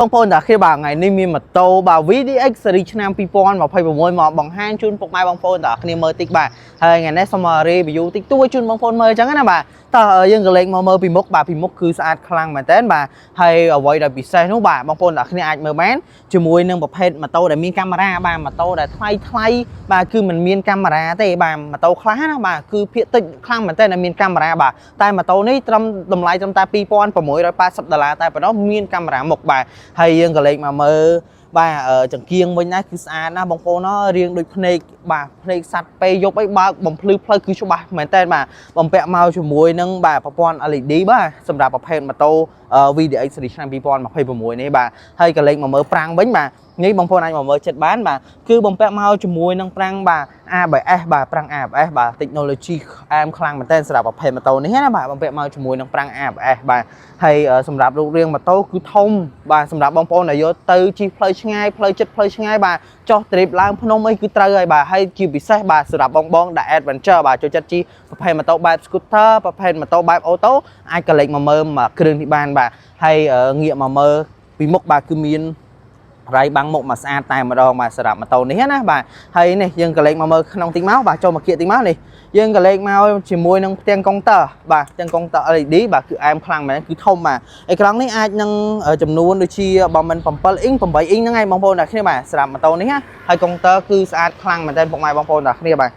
បងប្អូនតាគ្នាបាទថ្ងៃនេះមានម៉ូតូបាទ VDX ស៊េរីឆ្នាំ2026មកបង្ហាញជូនពុកម៉ែបងប្អូនតាគ្នាមើលតិចបាទហើយថ្ងៃនេះសូម review តិចតួចជូនបងប្អូនមើលអញ្ចឹងណាបាទតោះយើងក៏លេខមកមើលពីមុខបាទពីមុខគឺស្អាតខ្លាំងមែនតើបាទហើយអ្វីដែលពិសេសនោះបាទបងប្អូនតាគ្នាអាចមើលបានជាមួយនឹងប្រភេទម៉ូតូដែលមានកាមេរ៉ាបាទម៉ូតូដែលថ្លៃបាទគឺមិនមានកាមេរ៉ាទេបាទម៉ូតូខ្លះណាបាទគឺភាគតិចខ្លាំងមែនតើមានកាមេរ៉ាបាទតែម៉ូតូនេះត្រឹមតម្លៃត្រឹមតែ$2680តែប៉ុណ្ណោះមានកាមេរ៉ាមុខបាទហើយយើងក៏លេខមកមើលបាទចង្គៀងវិញណាគឺស្អាតណាបងប្អូនណារៀងដូចភ្នែកបាទភ្នែកសัตว์ពេលយប់អីបើកបំភ្លឺផ្លូវគឺច្បាស់មែនតើបាទបំពាក់មកជាមួយនឹងបាទប្រព័ន្ធ LED បាទសម្រាប់ប្រភេទម៉ូតូ VDX ស៊េរីឆ្នាំ2026នេះបាទហើយក៏លេខមកមើលប្រាំងវិញបាទនេះបងប្អូនអាចមកមើលចិត្តបានបាទគឺបំពាក់មកជាមួយនឹងប្រាំងបាទ ABS បាទប្រាំង ABS បាទ technology អែមខ្លាំងមែនតើសម្រាប់ប្រភេទម៉ូតូនេះណាបាទបំពាក់មកជាមួយនឹងប្រាំង ABS បាទហើយសម្រាប់រូបរាងម៉ូតូគឺធំបាទសម្រាប់បងប្អូនដែលយកទៅជិះផ្លូវឆ្ងាយផ្លូវចិត្តផ្លូវឆ្ងាយបាទចុះ trip ឡើងភ្នំអីគឺត្រូវហើយបាទហើយជាពិសេសបាទសម្រាប់បងដែល adventure បាទចូលចិត្តជិះប្រភេទម៉ូតូបែប scooter ប្រភេទម៉ូតូបែបអូតូអាចក៏លេខមកមើលគ្រឿងនេះបានបាទហើយងាកមកមើលពីមុខបាទគឺមានរៃបាំងមុខមកស្អាតតែម្ដងបាទសម្រាប់ម៉ូតូនេះណាបាទហើយនេះយើងក៏លេខមកមើលក្នុងតិចមកបាទចូលមកគៀកតិចមកនេះយើងក៏លេខមកជាមួយនឹងផ្ទាំងកុងទ័របាទផ្ទាំងកុងទ័រ LED បាទគឺអែមខ្លាំងមែនគឺធំបាទអេក្រង់នេះអាចនឹងចំនួនដូចជាបើមិន7អ៊ីង8អ៊ីងហ្នឹងឯងបងប្អូនអ្នកគ្នាបាទសម្រាប់ម៉ូតូនេះណាហើយកុងទ័រគឺស្អាតខ្លាំងមែនតើពុកម៉ែបងប្អូនអ្នកគ្នាបាទ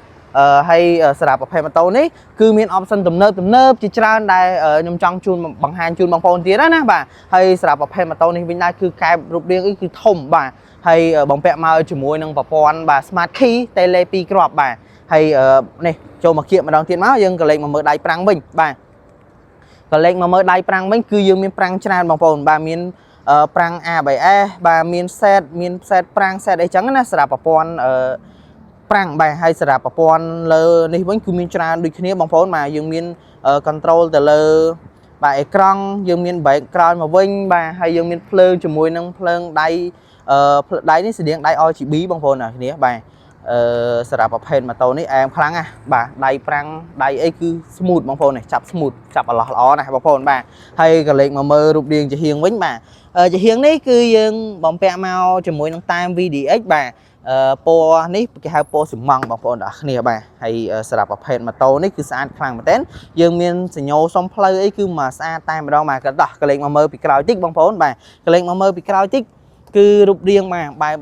ហើយសម្រាប់ប្រភេទម៉ូតូនេះគឺមាន option ទំនើបជាច្រើនដែលខ្ញុំចង់ជូនបង្ហាញជូនបងប្អូនទៀតណាបាទហើយសម្រាប់ប្រភេទម៉ូតូនេះវិញដែរគឺកែបរូបរាងគឺធំបាទហើយបំពាក់មកជាមួយនឹងប្រព័ន្ធបាទ smart key tele 2គ្រាប់បាទហើយនេះចូលមកគៀកម្ដងទៀតមកយើងក៏លេខមកមើលដៃប្រាំងវិញបាទក៏លេខមកមើលដៃប្រាំងវិញគឺយើងមានប្រាំងច្រើនបងប្អូនបាទមានប្រាំង ABS បាទមាន set ប្រាំង set អីចឹងណាសម្រាប់ប្រព័ន្ធប្រាំងបាទហើយសម្រាប់ប្រព័ន្ធលើនេះវិញគឺមានច្រើនដូចគ្នាបងប្អូនបាទយើងមាន control ទៅលើបាទអេក្រង់យើងមាន brake ក្រោយមកវិញបាទហើយយើងមានភ្លើងជាមួយនឹងភ្លើងដៃដៃនេះស្តៀងដៃ RGB បងប្អូនអ្នកគ្នាបាទសម្រាប់ប្រភេទម៉ូតូនេះអែមខ្លាំងណាស់បាទដៃប្រាំងដៃអីគឺ smooth បងប្អូននេះចាប់ smooth ចាប់អឡោះល្អណាស់បងប្អូនបាទហើយក៏លេខមកមើលរូបរាងជាហៀងវិញបាទជាហៀងនេះគឺយើងបំពាក់មកជាមួយនឹងតាម VDX បាទពណ៌នេះគេហៅពណ៌ស៊ីម៉ង់បងប្អូនអ្នកគ្នាបាទហើយសម្រាប់ប្រភេទម៉ូតូនេះគឺស្អាតខ្លាំងមែនទែនយើងមានសញ្ញោសុំផ្លូវអីគឺមកស្អាតតែម្ដងបាទក៏ដោះក៏លេខមកមើលពីក្រោយតិចបងប្អូនបាទក៏លេខមកមើលពីក្រោយតិចគឺរូបរាងបាទបែប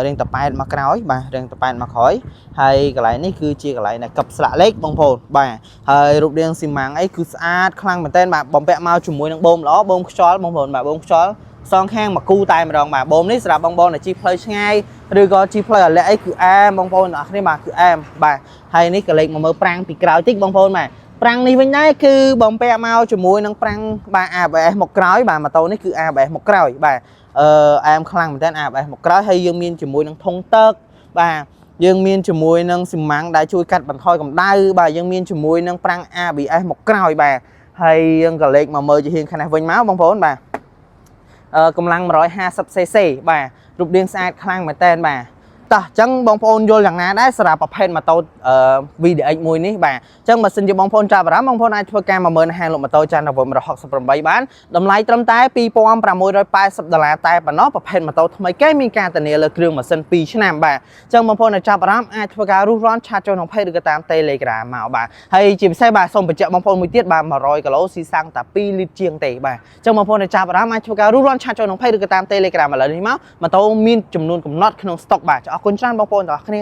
រៀងតប៉ែតមកក្រោយបាទរៀងតប៉ែតមកក្រោយហើយកន្លែងនេះគឺជាកន្លែងដែលកឹបស្លាកលេខបងប្អូនបាទហើយរូបរាងស៊ីម៉ាំងអីគឺស្អាតខ្លាំងមែនទែនបាទបំពាក់មកជាមួយនឹងបូមល្អបូមខ្យល់បងប្អូនបាទបូមខ្យល់សងខាងមកគូតែម្ដងបាទបូមនេះសម្រាប់បងប្អូនដែលជិះផ្លូវឆ្ងាយឬក៏ជិះផ្លូវអាលាក់អីគឺអែមបងប្អូនអ្នកគ្នាបាទគឺអែមបាទហើយនេះក៏លេខមកមើលប្រាំងពីក្រោយតិចបងប្អូនបាទប្រាំងនេះវិញដែរគឺបំពាក់មកជាមួយនឹងប្រាំងបាទ ABS មកក្រោយបាទម៉ូតូនេះគឺ ABS មកក្រោយបាទអែមខ្លាំងមែនតើ ABS មកក្រោយហើយយើងមានជាមួយនឹងធុងទឹកបាទយើងមានជាមួយនឹងស៊ីម៉ាំងដែលជួយកាត់បន្ថយកម្ដៅបាទយើងមានជាមួយនឹងប្រាំង ABS មកក្រោយបាទហើយយើងក៏លេខមកមើលជាហៀងខាងនេះវិញមកបងប្អូនបាទកម្លាំង 150cc បាទរូបរាងស្អាតខ្លាំងមែនតើបាទតោះអញ្ចឹងបងប្អូនយល់យ៉ាងណាដែរសម្រាប់ប្រភេទម៉ូតូ VDX មួយនេះបាទអញ្ចឹងបើសិនជាបងប្អូនចាប់អារម្មណ៍បងប្អូនអាចធ្វើការមកមើលនៅហាងលក់ម៉ូតូច័ន្ទរវល់168បានតម្លៃត្រឹមតែ$2680តែប៉ុណ្ណោះប្រភេទម៉ូតូថ្មីគេមានការធានាលើគ្រឿងម៉ាស៊ីន2ឆ្នាំបាទអញ្ចឹងបងប្អូនដែលចាប់អារម្មណ៍អាចធ្វើការរុះរាន់ឆាតចូលក្នុង page ឬក៏តាម Telegram មកបាទហើយជាពិសេសបាទសូមបញ្ជាក់បងប្អូនមួយទៀតបាទ100គីឡូស៊ីសាំងតែ2លីត្រជាងទេបាទអញ្ចឹងបងប្អូនដែលចាប់អារម្មណ៍អាចធ្វើការរុះរាន់ឆាតចូលក្នុង page ឬក៏តាម Telegram ឥឡូវនេះមកម៉ូតូមានចំនួនកំណត់ក្នុង stock បាទអរគុណច្រើនបងប្អូនទាំងអស់គ្នា